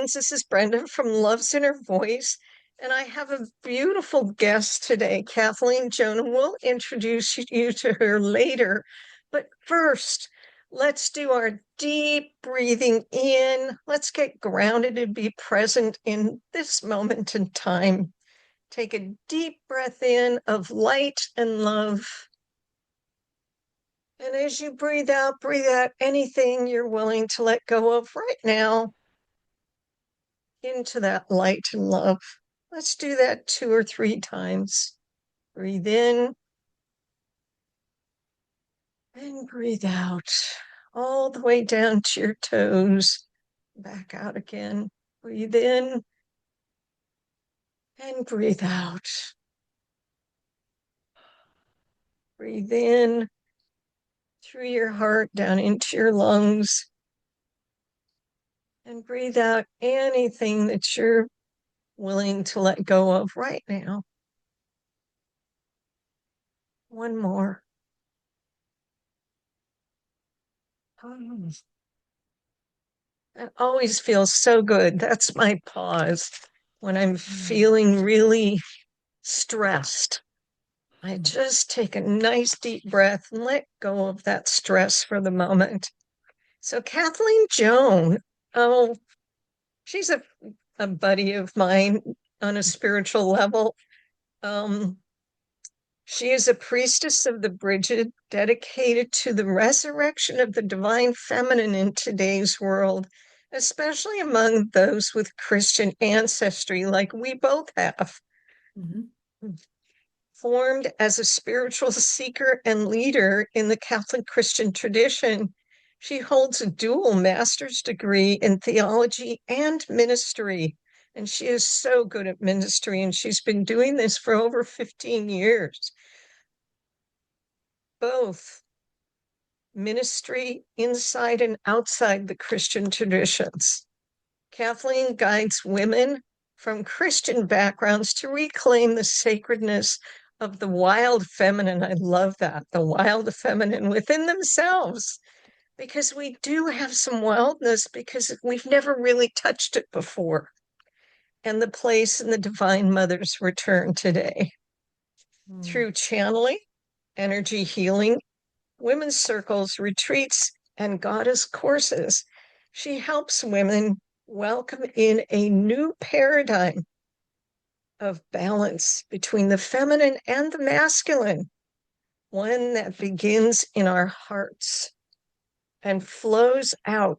friends. This is Brenda from Love's Inner Voice, and I have a beautiful guest today, Kathleen Joan, and we'll introduce you to her later. But first, let's do our deep breathing in. Let's get grounded and be present in this moment in time. Take a deep breath in of light and love. And as you breathe out anything you're willing to let go of right now into that light and love. Let's do that 2 or 3 times. Breathe in and breathe out all the way down to your toes. Back out again. Breathe in and breathe out. Breathe in through your heart down into your lungs. And breathe out anything that you're willing to let go of right now. One more. It always feels so good. That's my pause when I'm feeling really stressed. I just take a nice deep breath and let go of that stress for the moment. So Kathleen Joan, oh, she's a buddy of mine on a spiritual level. Um, she is a priestess of the Brigid, dedicated to the resurrection of the divine feminine in today's world, especially among those with Christian ancestry like we both have. Mhm. Formed as a spiritual seeker and leader in the Catholic Christian tradition, she holds a dual master's degree in theology and ministry. And she is so good at ministry, and she's been doing this for over 15 years. Both ministry inside and outside the Christian traditions. Kathleen guides women from Christian backgrounds to reclaim the sacredness of the wild feminine. I love that, the wild feminine within themselves, because we do have some wildness because we've never really touched it before. And the place in the Divine Mother's return today. Mm. Through channeling, energy healing, women's circles, retreats, and goddess courses, she helps women welcome in a new paradigm of balance between the feminine and the masculine, one that begins in our hearts and flows out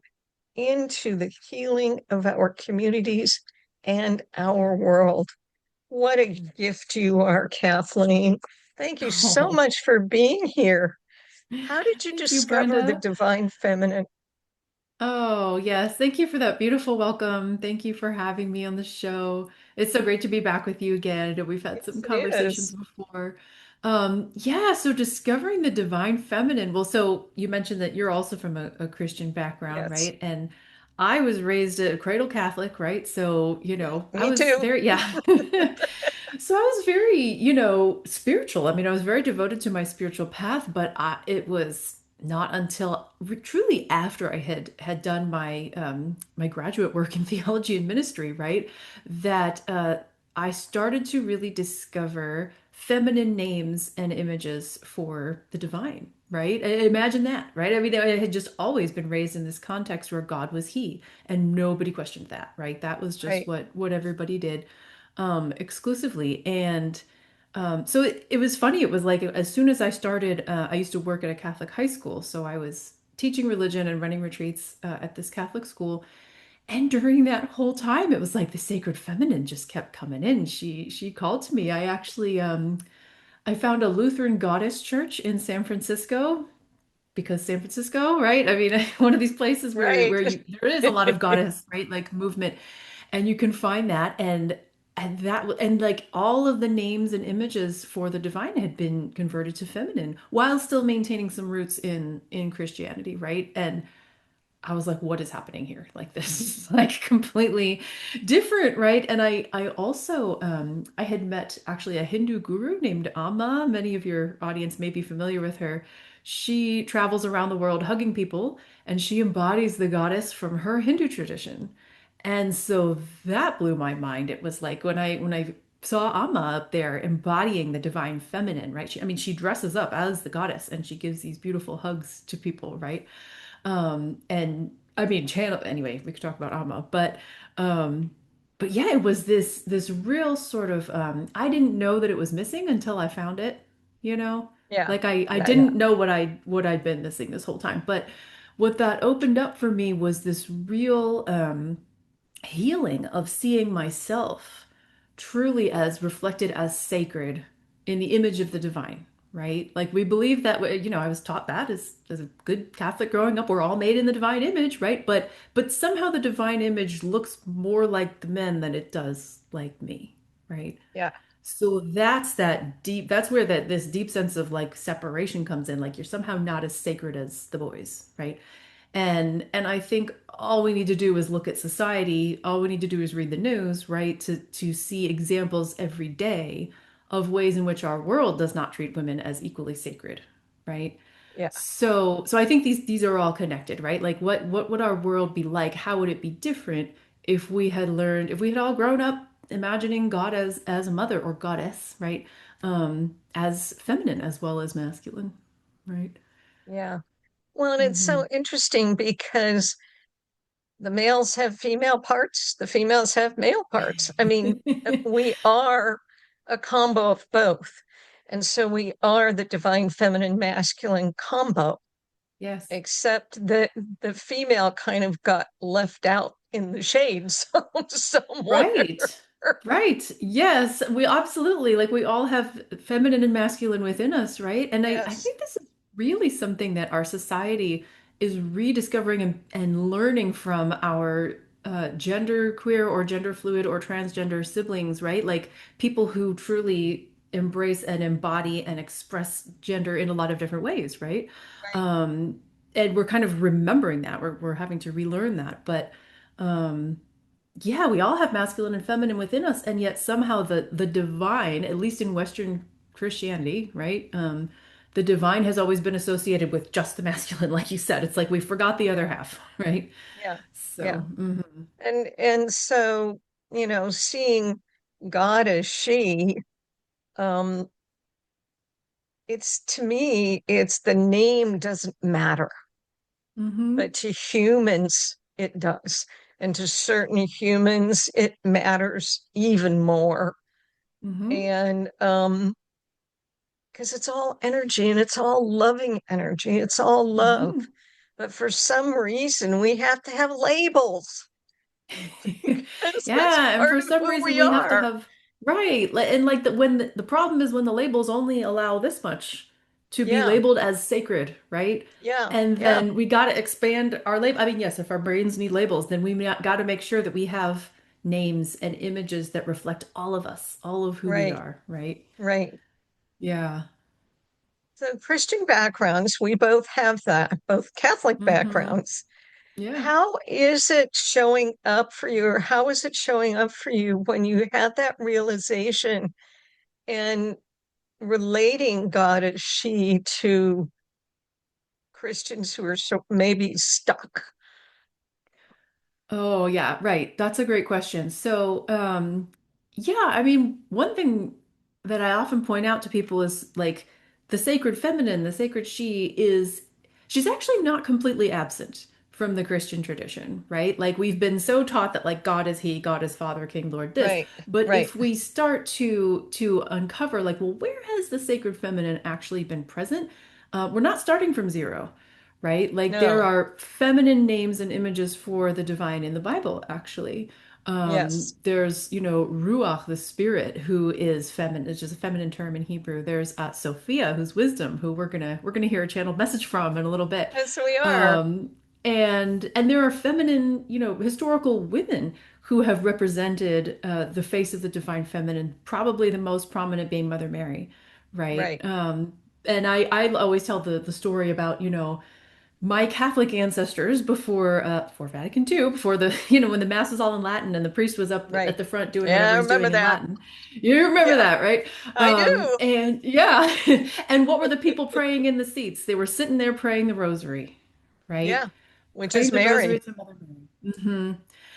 into the healing of our communities and our world. What a gift you are, Kathleen. Thank you so Oh, much for being here. How did you thank you, discover the Brenda. divine feminine? Oh, yes. Thank you for that beautiful welcome. Thank you for having me on the show. It's so great to be back with you again. I know we've had some Yes, it conversations is. before. Yeah, so discovering the divine feminine. Well, so you mentioned that you're also from a Christian background, Yes. right? And I was raised a cradle Catholic, right? So, I Me was too. very, yeah. So I was very, spiritual. I mean, I was very devoted to my spiritual path, but it was not until truly after I had done my graduate work in theology and ministry, right, that I started to really discover feminine names and images for the divine. Right? Imagine that, right? I mean, I had just always been raised in this context where God was He, and nobody questioned that, right? That was just Right. what everybody did exclusively. And so it was funny. It was like as soon as I started, I used to work at a Catholic high school. So I was teaching religion and running retreats at this Catholic school. And during that whole time, it was like the sacred feminine just kept coming in. She called to me. I found a Lutheran goddess church in San Francisco because San Francisco, right? I mean, one of these places where Right. there is a lot of goddess, right? Like movement, and you can find that and like all of the names and images for the divine had been converted to feminine while still maintaining some roots in Christianity, right? And I was like, what is happening here? Like this is like completely different, right? And I also I had met actually a Hindu guru named Amma. Many of your audience may be familiar with her. She travels around the world hugging people, and she embodies the goddess from her Hindu tradition. And so that blew my mind. It was like when I saw Amma up there embodying the divine feminine, right? I mean, she dresses up as the goddess and she gives these beautiful hugs to people, right? And I mean, channel anyway, we could talk about Amma, um, but yeah, it was this real sort of I didn't know that it was missing until I found it, you know? Yeah. Like I Yeah. Yeah. didn't know what I'd been missing this whole time. But what that opened up for me was this real healing of seeing myself truly as reflected as sacred in the image of the divine, right? Like we believe that, I was taught that as a good Catholic growing up, we're all made in the divine image, right? But somehow the divine image looks more like the men than it does like me, right? Yeah. So that's where this deep sense of like separation comes in. Like you're somehow not as sacred as the boys, right? And I think all we need to do is look at society. All we need to do is read the news, right? To see examples every day of ways in which our world does not treat women as equally sacred, right? Yeah. So I think these are all connected, right? Like what would our world be like? How would it be different if we had learned, if we had all grown up imagining God as a mother or goddess, right? As feminine as well as masculine, right? Yeah. Well, and it's Hmm. so interesting because the males have female parts, the females have male parts. I mean, we are a combo of both. And so we are the divine feminine masculine combo, Yes. except that the female kind of got left out in the shades somewhere. Right. Right. Yes, we absolutely like we all have feminine and masculine within us, right? And I Yes. think this is really something that our society is rediscovering and learning from our gender queer or gender fluid or transgender siblings, right? Like people who truly embrace and embody and express gender in a lot of different ways, right? Right. Um, and we're kind of remembering that. We're having to relearn that, but um yeah, we all have masculine and feminine within us, and yet somehow the divine, at least in Western Christianity, right? The divine has always been associated with just the masculine, like you said. It's like we forgot the other half, right? Yeah. Yeah. So, mhm. And so, seeing God as she, um, it's to me, it's the name doesn't matter, but Mhm. to humans it does. And to certain humans it matters even more. Mhm. And because it's all energy and it's all loving energy, it's all love. Mhm. But for some reason we have to have labels because that's Yeah, and part for of some who reason we we have to are. have right, and like when the problem is when the labels only allow this much to be Yeah. labeled as sacred, right? Yeah. And Yeah. then we got to expand our label. I mean, yes, if our brains need labels, then we got to make sure that we have names and images that reflect all of us, all of who we Right. are, right? Right. Yeah. So Christian backgrounds, we both have that, both Catholic Hmm. backgrounds. Yeah. How is it showing up for you, or how is it showing up for you when you had that realization and relating God as she to Christians who are so maybe stuck? Oh, yeah, right. That's a great question. So, yeah, I mean, one thing that I often point out to people is like the sacred feminine, the sacred she's actually not completely absent from the Christian tradition, right? Like we've been so taught that like God is He, God is Father, King, Lord, this. Right, But right. if we start to uncover like, well, where has the sacred feminine actually been present? We're not starting from zero, right? Like there No, are feminine names and images for the divine in the Bible, actually. yes, There's, Ruach, the spirit, who is feminine. It's just a feminine term in Hebrew. There's Sophia, who's wisdom, who we're gonna hear a channeled message from in a little bit. yes, we are. Um, and there are feminine, historical women who have represented the face of the divine feminine, probably the most prominent being Mother Mary, right? Right, And I always tell the story about, my Catholic ancestors before Vatican II, before the when the mass was all in Latin and the priest was up right. at the front doing Yeah, whatever I he's remember doing in that. Latin. You remember Yeah, that, right? I do. And yeah, and what were the people praying in the seats? They were sitting there praying the rosary, right? Yeah, which Praying is the rosary Mary. to Mother Mary. Hmm.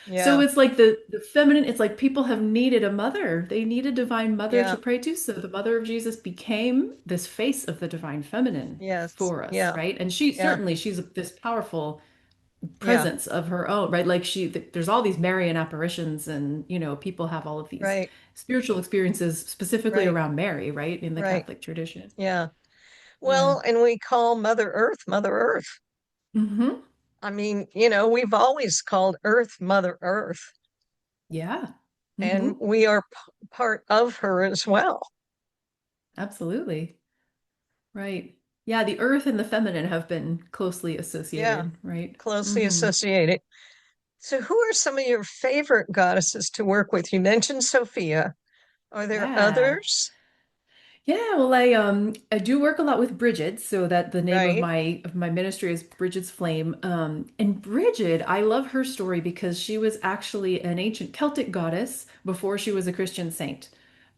So Yeah. it's like the feminine, it's like people have needed a mother. They need a divine mother to Yeah. pray to. So the mother of Jesus became this face of the divine feminine Yes. for us, Yeah. right? And she Yeah. certainly she's this powerful Yeah. presence of her own, right? Like there's all these Marian apparitions, and people have all of these Right. spiritual experiences specifically Right. around Mary, right? In the Right. Catholic tradition. Yeah. Yeah. Well, and we call Mother Earth Mother Earth. Hmm. I mean, we've always called Earth Mother Earth, Yeah. and Hmm. we are part of her as well. Absolutely. Right. Yeah, the earth and the feminine have been closely Yeah. associated, right? Closely Hmm. associated. So, who are some of your favorite goddesses to work with? You mentioned Sophia. Are there Yeah. others? Yeah, well, I do work a lot with Brigid, so that the name of Right. my ministry is Brigid's Flame. And Brigid, I love her story because she was actually an ancient Celtic goddess before she was a Christian saint.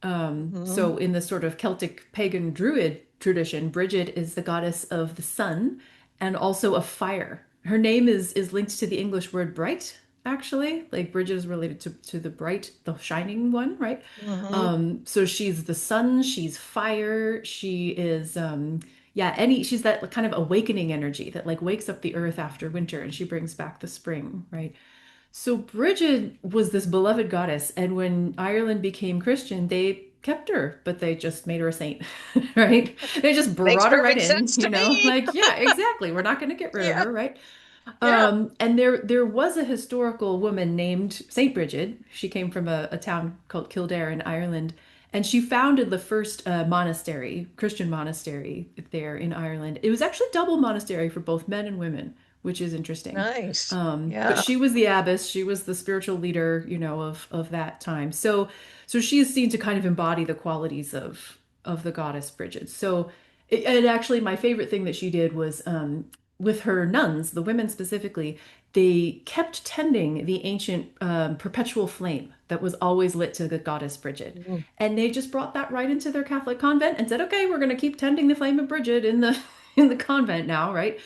Hmm. So in the sort of Celtic pagan druid tradition, Brigid is the goddess of the sun and also of fire. Her name is linked to the English word bright, actually. Like Brigid is related to the bright, the shining one, right? Hmm. So she's the sun, she's fire, she is yeah, she's that kind of awakening energy that like wakes up the earth after winter and she brings back the spring, right? So Brigid was this beloved goddess, and when Ireland became Christian, they kept her, but they just made her a saint, right? They just Makes brought her right perfect in, sense to me. like, yeah, exactly. We're not going to get rid of Yeah. her, right? Yeah. And there was a historical woman named Saint Brigid. She came from a town called Kildare in Ireland, and she founded the first monastery, Christian monastery there in Ireland. It was actually double monastery for both men and women, which is interesting. Nice. But Yeah. she was the abbess, she was the spiritual leader, of that time. So she is seen to kind of embody the qualities of the goddess Brigid. So and actually my favorite thing that she did was with her nuns, the women specifically, they kept tending the ancient perpetual flame that was always lit to the goddess Brigid. Mhm. And they just brought that right into their Catholic convent and said, okay, we're going to keep tending the flame of Brigid in the in the convent now, right?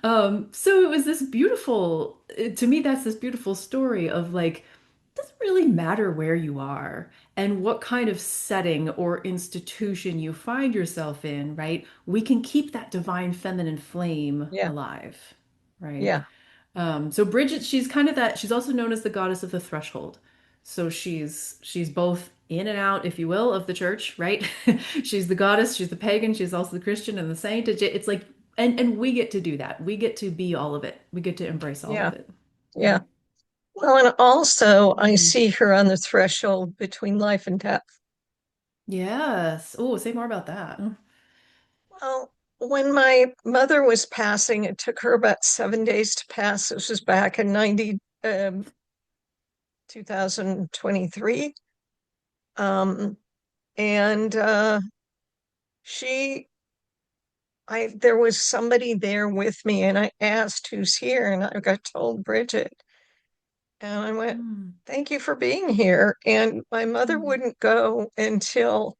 So it was this beautiful, to me, that's this beautiful story of like, it doesn't really matter where you are and what kind of setting or institution you find yourself in, right? We can keep that divine feminine flame Yeah. alive, right? Yeah. So Bridget, she's kind of that, she's also known as the goddess of the threshold. So she's both in and out, if you will, of the church, right? She's the goddess, she's the pagan, she's also the Christian and the saint. It's like, and we get to do that. We get to be all of it. We get to embrace all Yeah. of it. Yeah. Well, and also I Mhm. see her on the threshold between life and death. Yes. Oh, say more about that. Well, when my mother was passing, it took her about 7 days to pass. This was back in 2023. Um, and she, there was somebody there with me, and I asked who's here, and I got told Brigid. And I went, Mm, thank you for being here. And my mother mm, wouldn't go until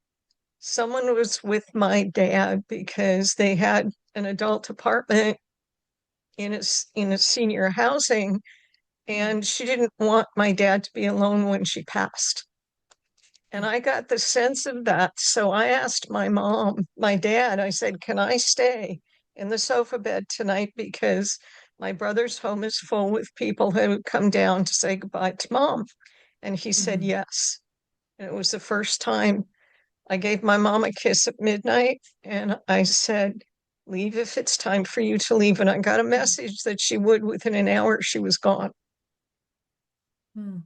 someone was with my dad because they had an adult apartment in a senior housing, mm, and she didn't want my dad to be alone when she passed. And I got the sense of that. So I asked my dad, I said, can I stay in the sofa bed tonight? Because my brother's home is full with people who come down to say goodbye to mom. And he said mm, yes. And it was the first time I gave my mom a kiss at midnight. And I said, leave if it's time for you to leave. And I got a mm, message that she would within an hour, she was gone. mm.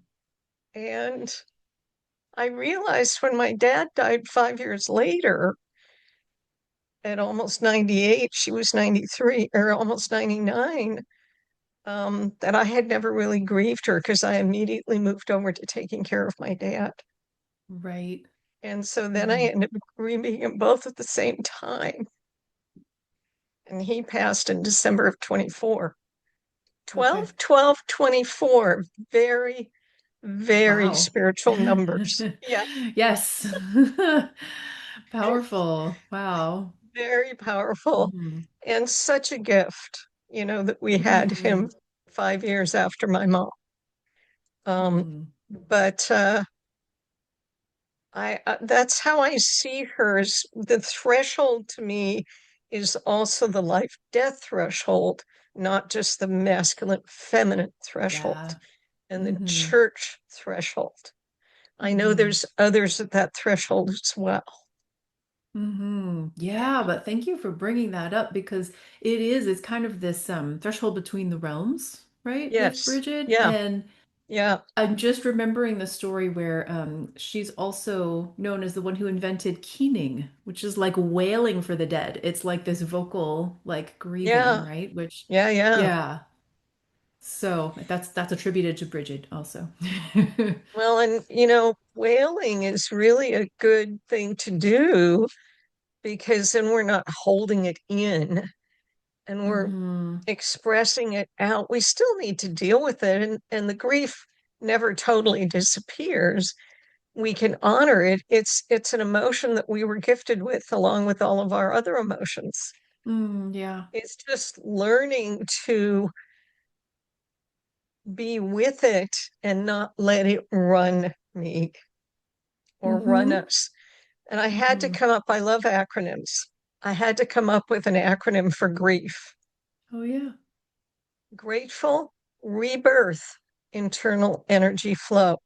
And I realized when my dad died 5 years later, at almost 98, she was 93 or almost 99, that I had never really grieved her because I immediately moved over to taking care of my dad. Right. And so then I Mm. ended up grieving them both at the same time. And he passed in December of 24. Okay. 12, 12, 24. Very, very Wow. spiritual numbers. Yeah, Yes. Powerful. Wow. very powerful. Hmm. And such a gift, that we had him Hmm. 5 years after my mom. Um, Mm. but I that's how I see hers. The threshold to me is also the life death threshold, not just the masculine feminine threshold Yeah. and the Hmm. church threshold. I know Hmm. there's others at that threshold as well. Hmm. Yeah, but thank you for bringing that up because it's kind of this threshold between the realms, right, with Yes. Brigid. Yeah. And Yeah. I'm just remembering the story where she's also known as the one who invented keening, which is like wailing for the dead. It's like this vocal like grieving, Yeah. right? Which, Yeah. Yeah. yeah. So that's attributed to Brigid also. Well, and whaling is really a good thing to do because then we're not holding it in and we're Hmm. expressing it out. We still need to deal with it, and the grief never totally disappears. We can honor it. It's an emotion that we were gifted with along with all of our other emotions. Mm, yeah. It's just learning to be with it and not let it run me or run Hmm. us. And I had to Hmm. come up, I love acronyms. I had to come up with an acronym for grief. Oh, yeah. Grateful, rebirth, internal energy flow.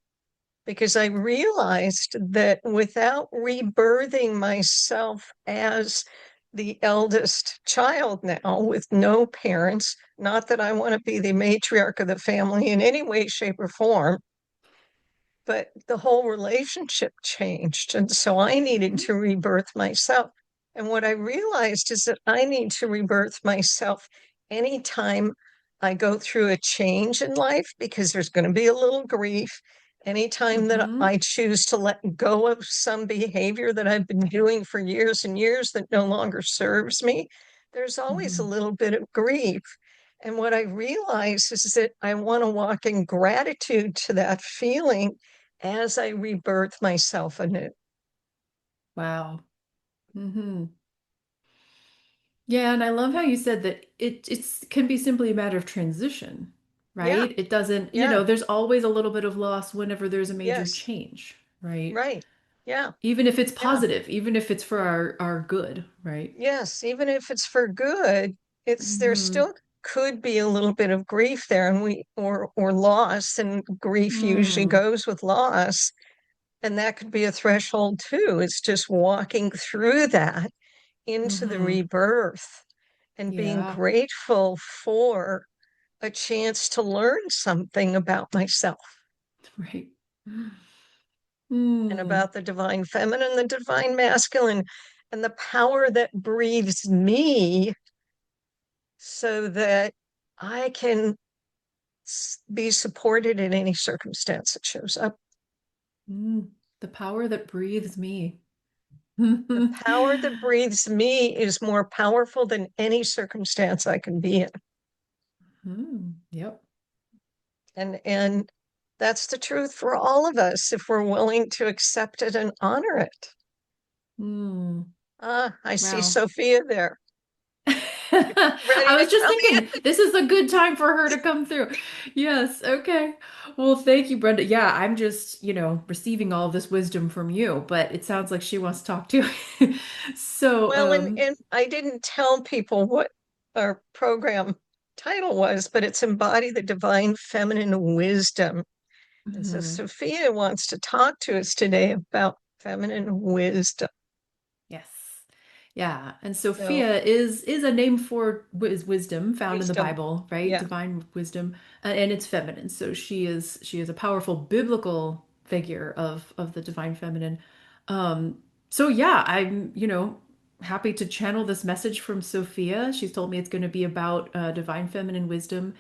Because I realized that without rebirthing myself as the eldest child now with no parents, not that I want to be the matriarch of the family in any way, shape, or form, but the whole relationship changed. And so I needed Hmm. to rebirth myself. And what I realized is that I need to rebirth myself anytime I go through a change in life because there's going to be a little grief. Anytime that Hmm. I choose to let go of some behavior that I've been doing for years and years that no longer serves me, there's always a Hmm. little bit of grief. And what I realize is that I want to walk in gratitude to that feeling as I rebirth myself anew. Wow. Hmm. Yeah, and I love how you said that it's can be simply a matter of transition, Yeah, right? It doesn't, yeah, there's always a little bit of loss whenever there's a major yes, change, right? right. Yeah, Even if it's yeah, positive, even if it's for our good, right? yes. Even if it's for good, it's there Hmm. still could be a little bit of grief there, and we or loss, and grief usually Hmm. goes with loss, and that could be a threshold too. It's just walking through that into the Hmm. rebirth and being Yeah, grateful for a chance to learn something about myself right. and Hmm. about the divine feminine, the divine masculine, and the power that breathes me so that I can be supported in any circumstance that shows up. Mm. The power that breathes me. The power that breathes me is more powerful than any circumstance I can be in. Hmm. Yep. And that's the truth for all of us if we're willing to accept it and honor it. Hmm. Ah, I see Wow. Sophia there, I ready to was just come thinking in. this is a good time for her to come through. Yes, okay. Well, thank you, Brenda. Yeah, I'm just, receiving all this wisdom from you, but it sounds like she wants to talk too. So, Well, and I didn't tell people what our program title was, but it's Embody the Divine Feminine Wisdom. And so mhm. Sophia wants to talk to us today about feminine wisdom. Yes. Yeah. And So, Sophia is a name for wisdom found in the wisdom. Bible, right? Yeah. Divine wisdom, and it's feminine. So she is a powerful biblical figure of the divine feminine. So yeah, I'm, happy to channel this message from Sophia. She's told me it's going to be about divine feminine wisdom,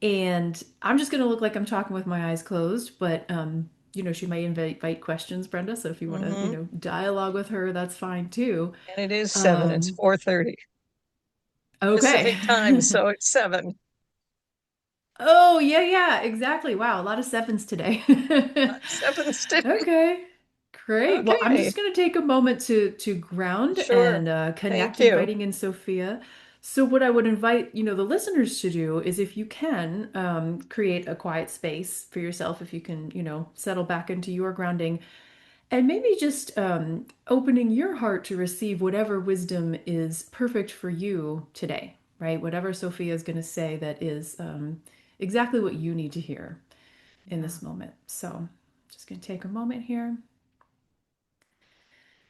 and I'm just going to look like I'm talking with my eyes closed, but she might invite questions, Brenda. So if you want to, Hmm. dialogue with her, that's fine too. And it is 7. It's Um, 4:30 okay. Pacific time, so it's 7. Oh, yeah, yeah, exactly. Wow, a lot of sevens today. 7 stick. Okay. Great. Well, I'm Okay. just going to take a moment to ground Sure. and Thank connect, you. inviting in Sophia. So what I would invite, the listeners to do is if you can, create a quiet space for yourself, if you can, settle back into your grounding and maybe just opening your heart to receive whatever wisdom is perfect for you today, right? Whatever Sophia is going to say that is exactly what you need to hear in Yeah. this moment. So just going to take a moment here.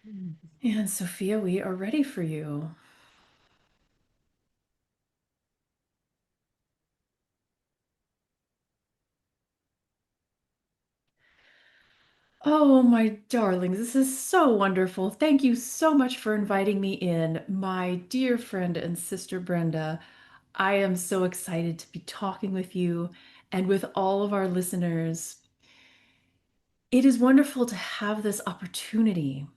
Mm. And Sophia, we are ready for you. Oh, my darlings, this is so wonderful. Thank you so much for inviting me in, my dear friend and sister Brenda. I am so excited to be talking with you and with all of our listeners. It is wonderful to have this opportunity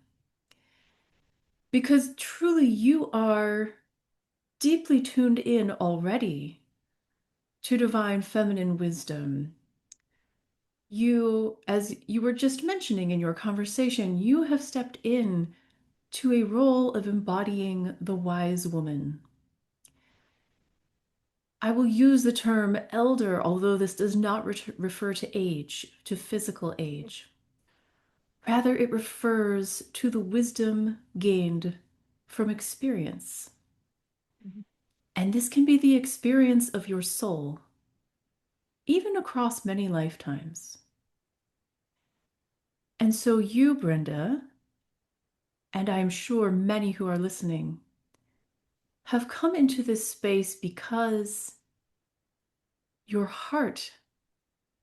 because truly you are deeply tuned in already to divine feminine wisdom. You, as you were just mentioning in your conversation, you have stepped in to a role of embodying the wise woman. I will use the term elder, although this does not refer to age, to physical age. Rather, it refers to the wisdom gained from experience. Mhm. And this can be the experience of your soul, even across many lifetimes. And so, you, Brenda, and I am sure many who are listening, have come into this space because your heart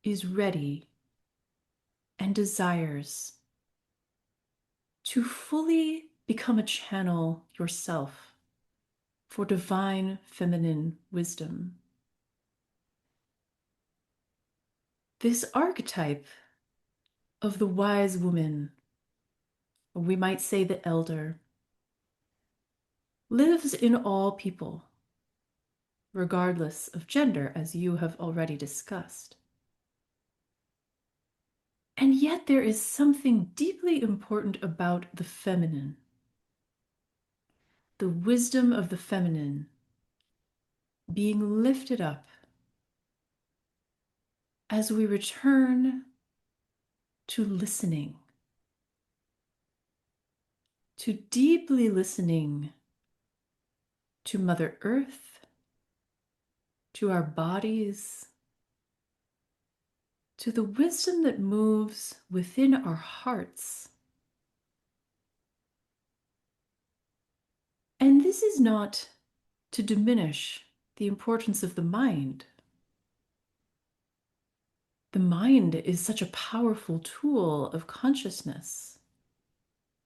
is ready and desires to fully become a channel yourself for divine feminine wisdom. This archetype of the wise woman, or we might say the elder, lives in all people, regardless of gender, as you have already discussed. And yet, there is something deeply important about the feminine, the wisdom of the feminine being lifted up as we return to listening, to deeply listening to Mother Earth, to our bodies, to the wisdom that moves within our hearts. And this is not to diminish the importance of the mind. The mind is such a powerful tool of consciousness,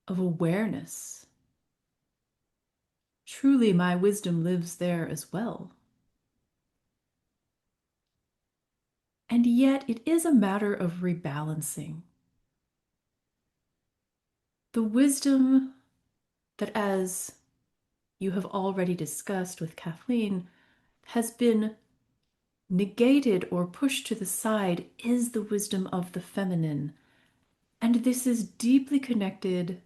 of awareness. Truly, my wisdom lives there as well. And yet, it is a matter of rebalancing. The wisdom that, as you have already discussed with Kathleen, has been negated or pushed to the side is the wisdom of the feminine. And this is deeply connected,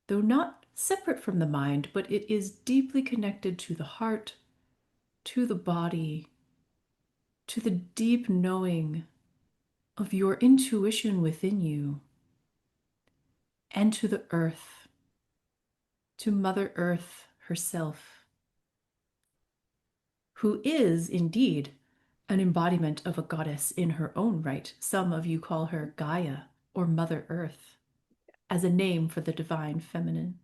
though not separate from the mind, but it is deeply connected to the heart, to the body, to the deep knowing of your intuition within you, and to the earth, to Mother Earth herself, who is indeed an embodiment of a goddess in her own right. Some of you call her Gaia or Mother Earth as a name for the divine feminine.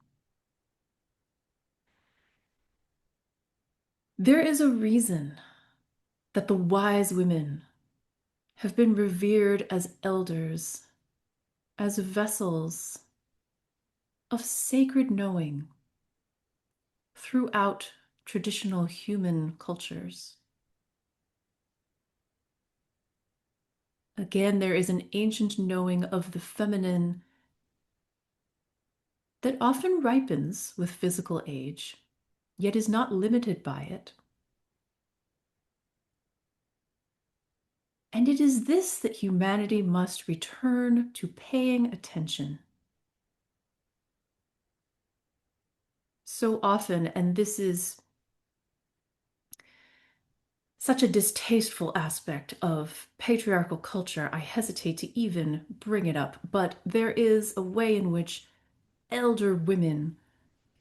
There is a reason that the wise women have been revered as elders, as vessels of sacred knowing throughout traditional human cultures. Again, there is an ancient knowing of the feminine that often ripens with physical age, yet is not limited by it. And it is this that humanity must return to paying attention. So often, and this is such a distasteful aspect of patriarchal culture, I hesitate to even bring it up. But there is a way in which elder women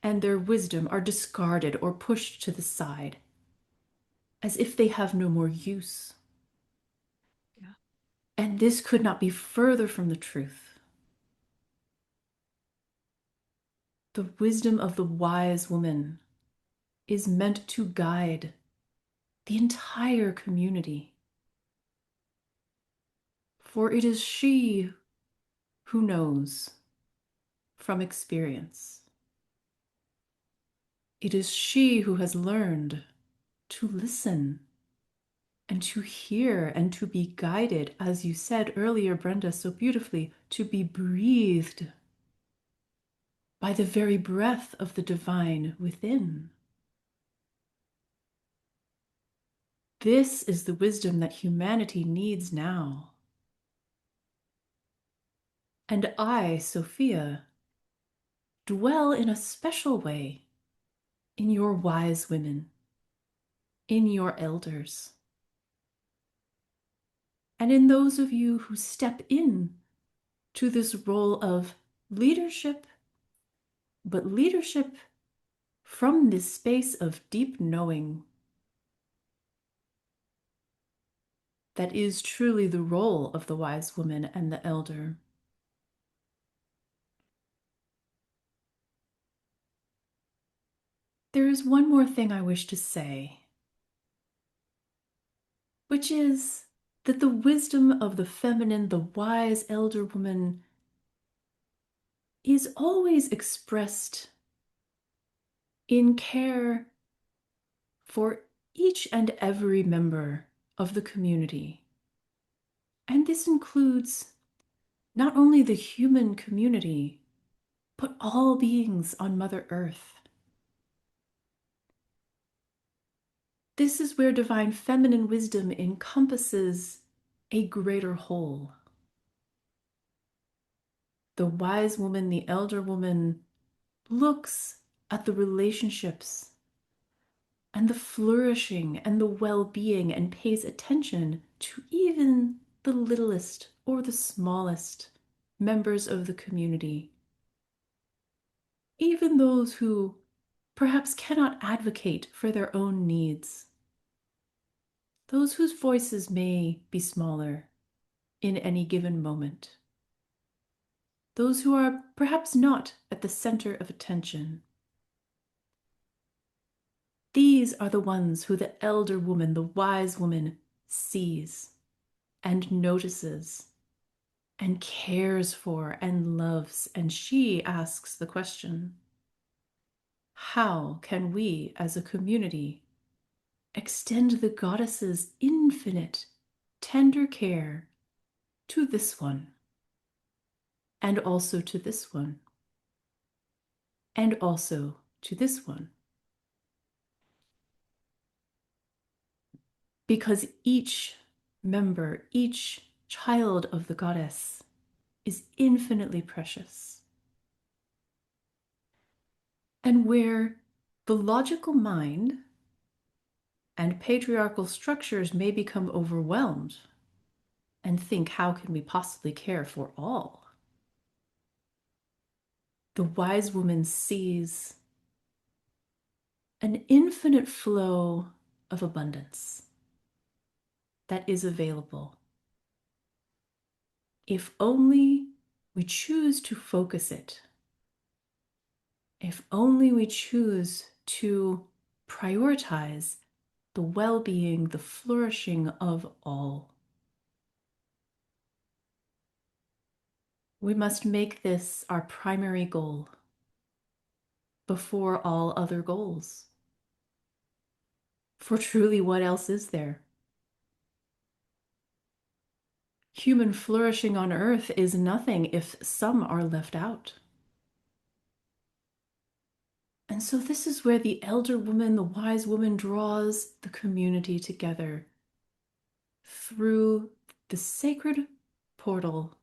and their wisdom are discarded or pushed to the side as if they have no more use. Yeah. And this could not be further from the truth. The wisdom of the wise woman is meant to guide the entire community. For it is she who knows from experience. It is she who has learned to listen and to hear and to be guided, as you said earlier, Brenda, so beautifully, to be breathed by the very breath of the divine within. This is the wisdom that humanity needs now. And I, Sophia, dwell in a special way in your wise women, in your elders, and in those of you who step in to this role of leadership, but leadership from this space of deep knowing that is truly the role of the wise woman and the elder. There is one more thing I wish to say, which is that the wisdom of the feminine, the wise elder woman, is always expressed in care for each and every member of the community. And this includes not only the human community, but all beings on Mother Earth. This is where divine feminine wisdom encompasses a greater whole. The wise woman, the elder woman, looks at the relationships and the flourishing and the well-being and pays attention to even the littlest or the smallest members of the community. Even those who perhaps cannot advocate for their own needs. Those whose voices may be smaller in any given moment. Those who are perhaps not at the center of attention. These are the ones who the elder woman, the wise woman, sees and notices and cares for and loves. And she asks the question, how can we as a community extend the goddess's infinite, tender care to this one, and also to this one, and also to this one? Because each member, each child of the goddess is infinitely precious. And where the logical mind and patriarchal structures may become overwhelmed and think, how can we possibly care for all? The wise woman sees an infinite flow of abundance that is available if only we choose to focus it, if only we choose to prioritize the well-being, the flourishing of all. We must make this our primary goal before all other goals. For truly, what else is there? Human flourishing on earth is nothing if some are left out. And so this is where the elder woman, the wise woman, draws the community together through the sacred portal,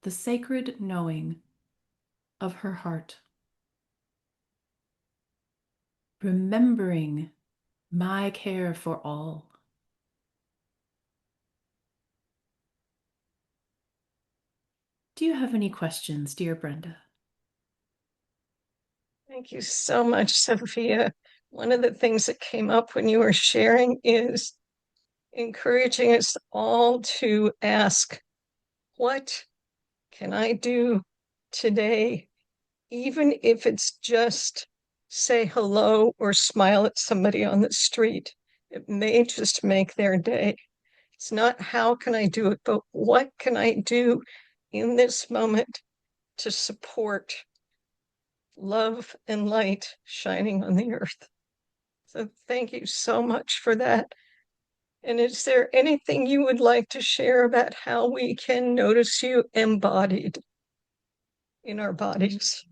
the sacred knowing of her heart. Remembering my care for all, Do you have any questions, dear Brenda? Thank you so much, Sophia. One of the things that came up when you were sharing is encouraging us all to ask, what can I do today? Even if it's just say hello or smile at somebody on the street, it may just make their day. It's not how can I do it, but what can I do in this moment to support love and light shining on the earth. So thank you so much for that. And is there anything you would like to share about how we can notice you embodied in our bodies?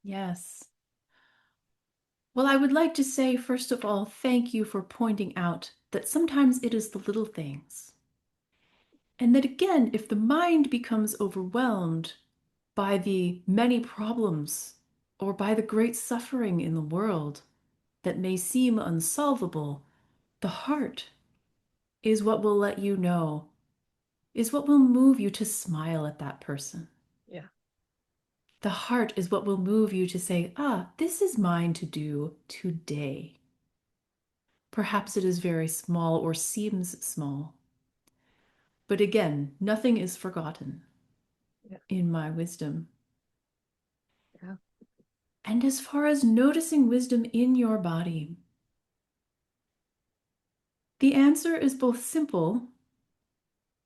Yes. Well, I would like to say, first of all, thank you for pointing out that sometimes it is the little things. And that again, if the mind becomes overwhelmed by the many problems or by the great suffering in the world that may seem unsolvable, the heart is what will let you know, is what will move you to smile at that person. Yeah. The heart is what will move you to say, this is mine to do today. Perhaps it is very small or seems small. But again, nothing is forgotten Yeah. in my wisdom. Yeah. And as far as noticing wisdom in your body, the answer is both simple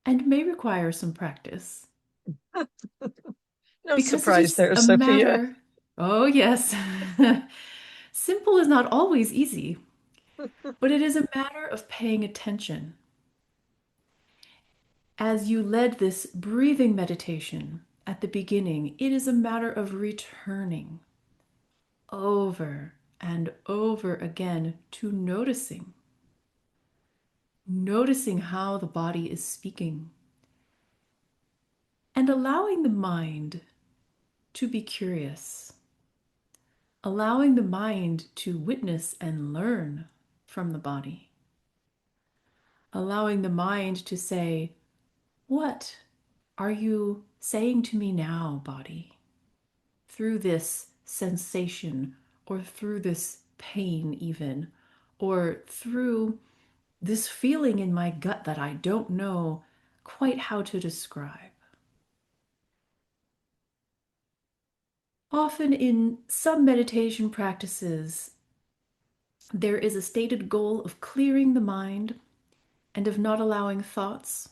and may require some practice No because it surprise is there, a Sophia. matter. Oh, yes. Simple is not always easy, but it is a matter of paying attention. As you led this breathing meditation at the beginning, it is a matter of returning over and over again to noticing how the body is speaking, and allowing the mind to be curious, allowing the mind to witness and learn from the body, allowing the mind to say, what are you saying to me now, body? Through this sensation, or through this pain, even, or through this feeling in my gut that I don't know quite how to describe. Often in some meditation practices, there is a stated goal of clearing the mind and of not allowing thoughts,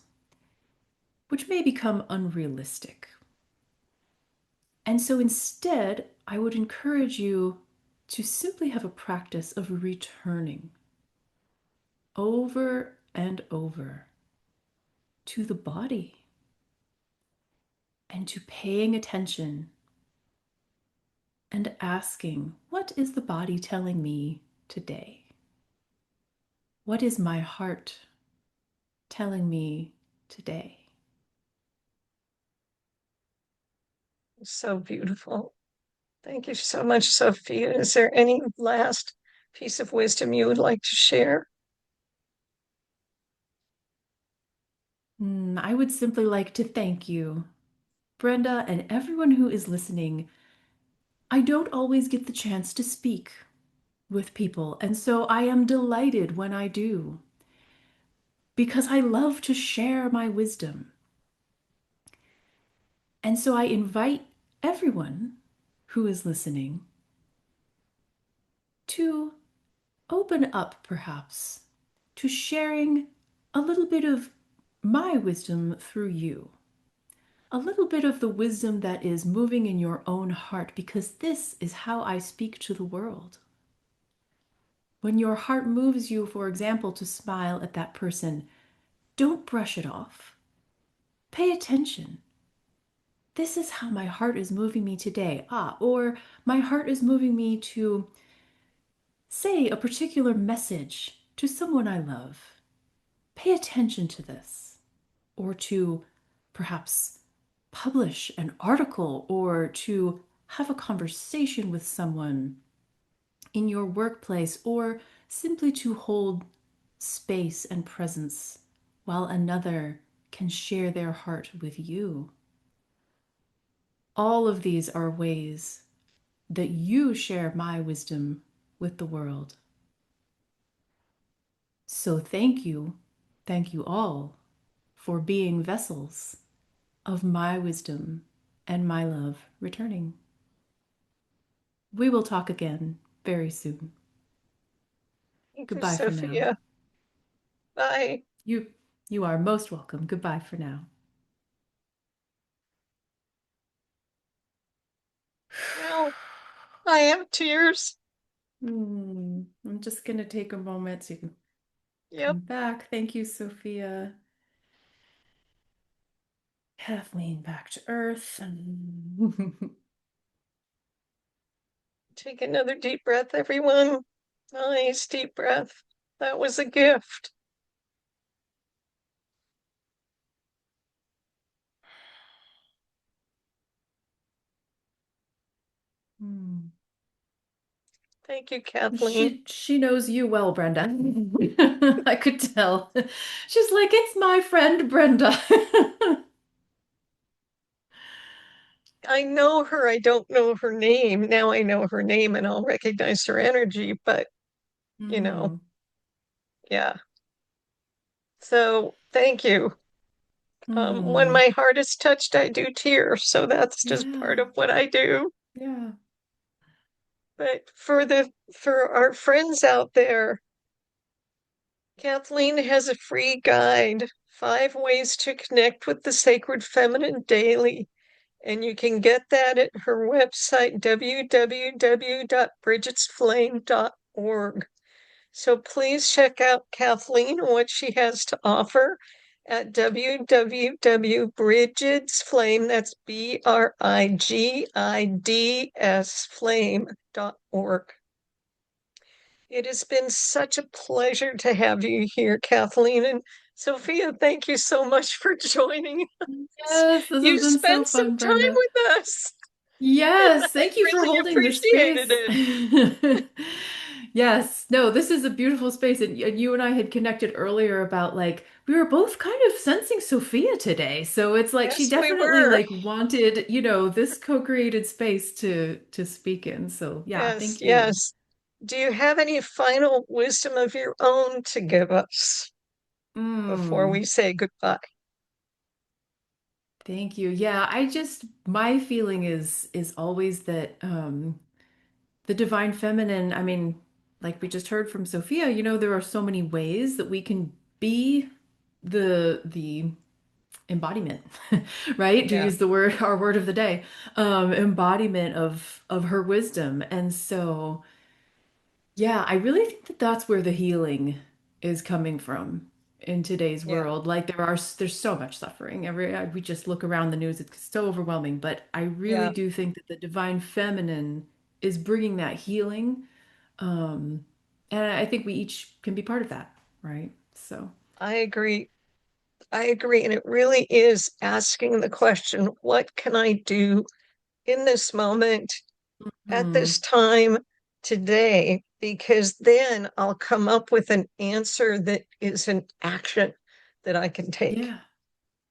which may become unrealistic. And so instead, I would encourage you to simply have a practice of returning over and over to the body and to paying attention and asking, what is the body telling me today? What is my heart telling me today? So beautiful. Thank you so much, Sophia. Is there any last piece of wisdom you would like to share? I would simply like to thank you, Brenda, and everyone who is listening. I don't always get the chance to speak with people, and so I am delighted when I do, because I love to share my wisdom. And so I invite everyone who is listening to open up, perhaps, to sharing a little bit of my wisdom through you, a little bit of the wisdom that is moving in your own heart, because this is how I speak to the world. When your heart moves you, for example, to smile at that person, don't brush it off. Pay attention. This is how my heart is moving me today. Or my heart is moving me to say a particular message to someone I love. Pay attention to this. Or to perhaps publish an article, or to have a conversation with someone in your workplace, or simply to hold space and presence while another can share their heart with you. All of these are ways that you share my wisdom with the world. So thank you all for being vessels of my wisdom and my love returning. We will talk again very soon. Thank you, Goodbye for now. Sophia. Bye. You you are most welcome. Goodbye for now. Now I have tears. I'm just going to take a moment so you can Yep. come back. Thank you, Sophia. Kathleen back to earth. Take another deep breath, everyone. Nice deep breath. That was a gift. Thank you, Kathleen. She knows you well, Brenda. I could tell. She's like, it's my friend Brenda. I know her. I don't know her name. Now I know her name and I'll recognize her energy, but you know, Hmm. yeah. So thank you. When Hmm. my heart is touched, I do tear. So that's just part Yeah. of what I do. Yeah. But for our friends out there, Kathleen has a free guide, 5 ways to connect with the sacred feminine daily. And you can get that at her website, www.brigidsflame.org. So please check out Kathleen and what she has to offer at www.brigidsflame, that's BRIGIDS flame.org. It has been such a pleasure to have you here, Kathleen. And Sophia, thank you so much for joining us. Yes, this has You been so spent some fun, time Brenda. with us, and Yes, I thank you for really holding this appreciated space. it. Yes, no, this is a beautiful space. And you and I had connected earlier about like we were both kind of sensing Sophia today. So it's like she Yes, we definitely were. like wanted, this co-created space to speak in. So yeah, Yes, thank you. yes. Do you have any final wisdom of your own to give us before we Mm, say goodbye? thank you. Yeah, my feeling is always that the divine feminine, I mean, like we just heard from Sophia, there are so many ways that we can be the embodiment, right? To Yeah, use the word, our word of the day, embodiment of her wisdom. And so, yeah, I really think that that's where the healing is coming from in today's yeah, world. Like there's so much suffering. We just look around the news, it's so overwhelming, but I really yeah. do think that the divine feminine is bringing that healing. Um, and I think we each can be part of that, right? So, I agree. I agree. And it really is asking the question, what can I do in this moment, at this mm, time, today? Because then I'll come up with an answer that is an action that I can take. yeah.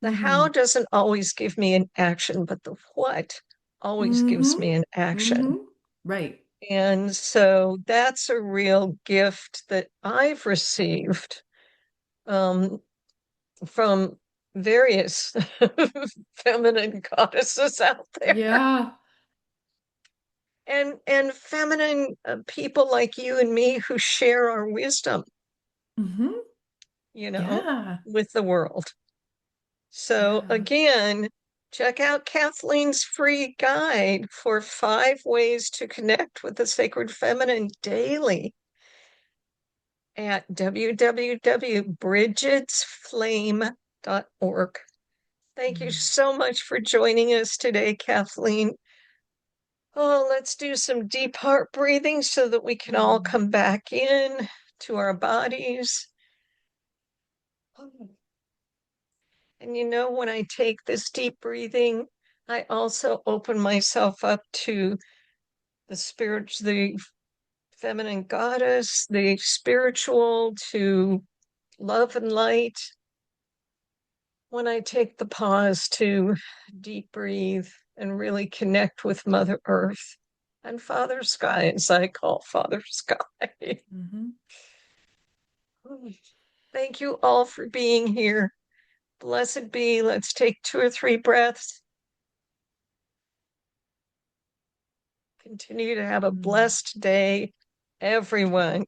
The how Mm-hmm. doesn't always give me an action, but the what always gives Mm-hmm. me an action. Mm-hmm. Right. And so that's a real gift that I've received um, from various feminine goddesses out there, Yeah. and feminine people like you and me who share our wisdom, Mm-hmm. you know, Yeah. with the world. So Yeah. again, check out Kathleen's free guide for 5 ways to connect with the sacred feminine daily at www.brigidsflame.org. Thank you Mm. so much for joining us today, Kathleen. Oh, let's do some deep heart breathing so that we can all Mm. come back in to our bodies. And when I take this deep breathing, I also open myself up to the spirit, the feminine goddess, the spiritual, to love and light. when I take the pause to deep breathe and really connect with Mother Earth and Father Sky, as I call Father Sky. Mm-hmm. Thank you all for being here. Blessed be. Let's take 2 or 3 breaths. Continue to have a blessed day, everyone.